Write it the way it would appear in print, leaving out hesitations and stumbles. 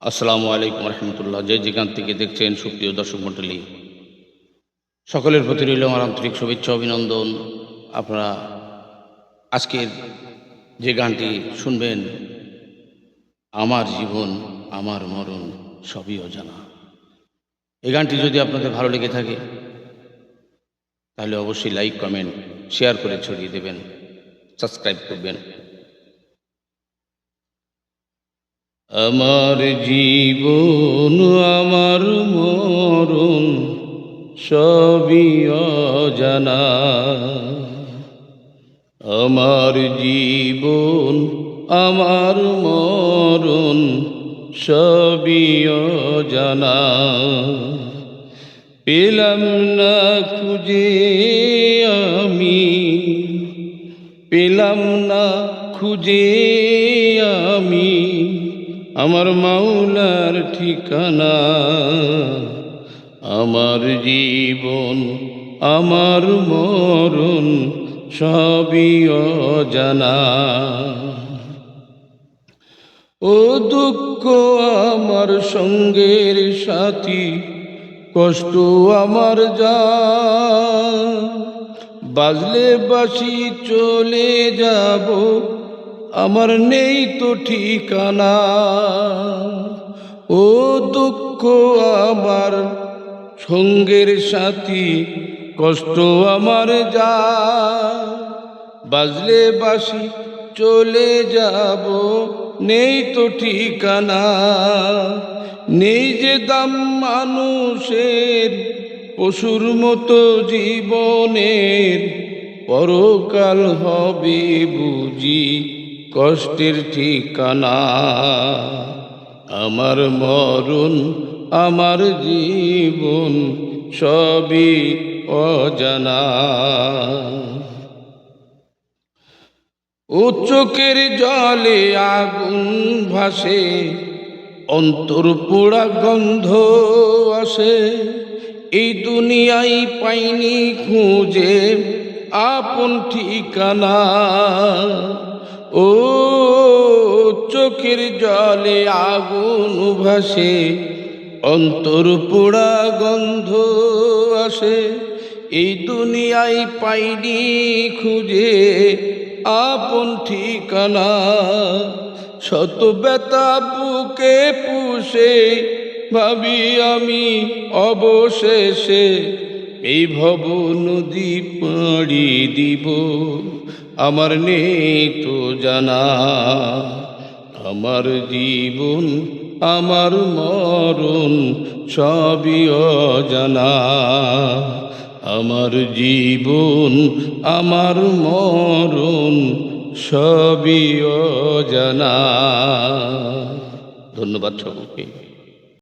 আসসালামু আলাইকুম রহমতুল্লাহ। যে যেখান থেকে দেখছেন সুপ্রিয় দর্শক মণ্ডলী, সকলের প্রতি রইল আমার আন্তরিক শুভেচ্ছা অভিনন্দন। আপনারা আজকের যে গানটি শুনবেন, আমার জীবন আমার মরণ সবই অজানা, এই গানটি যদি আপনাদের ভালো লেগে থাকে তাহলে অবশ্যই লাইক, কমেন্ট, শেয়ার করে ছড়িয়ে দেবেন, সাবস্ক্রাইব করবেন। আমার জীবন আমার মরণ সবই অজানা, আমার জীবন আমার মরণ সবই অজানা। পেলাম না খুঁজে আমি, পেলাম না খুঁজে আমি আমার মাওলার ঠিকানা। আমার জীবন আমার মরণ সবই অজানা। ও দুঃখ আমার সঙ্গের সাথী, কষ্ট আমার যা, বাজলে বাঁশি চলে যাব, আমার নেই তো ঠিকানা। ও দুঃখ আমার সঙ্গের সাথী, কষ্ট আমার যা, বাজলে বাঁশি চলে যাব, নেই তো ঠিকানা। নেই যে দাম মানুষের, পশুর মতো জীবনের, পরকাল হবে বুঝি কষ্টের ঠিকানা। আমার মরণ আমার জীবন সবই অজানা। ও চোখের জলে আগুন ভাসে, অন্তর পোড়া গন্ধ আসে, এই দুনিয়ায় পাইনি খুঁজে আপন ঠিকানা। ও চোখের জলে আগুন ভাসে, অন্তর পোড়া গন্ধ আসে, এই দুনিয়ায় পাইনি খুঁজে আপন ঠিকানা। শত ব্যথা বুকে পুষে ভাবি আমি অবশেষে এই ভব নদী পাড়ি দিব, আমার নেই তো জানা। আমার জীবন আমার মরণ সবই অজানা। আমার জীবন আমার মরণ সবই অজানা। ধন্যবাদ সকলকে।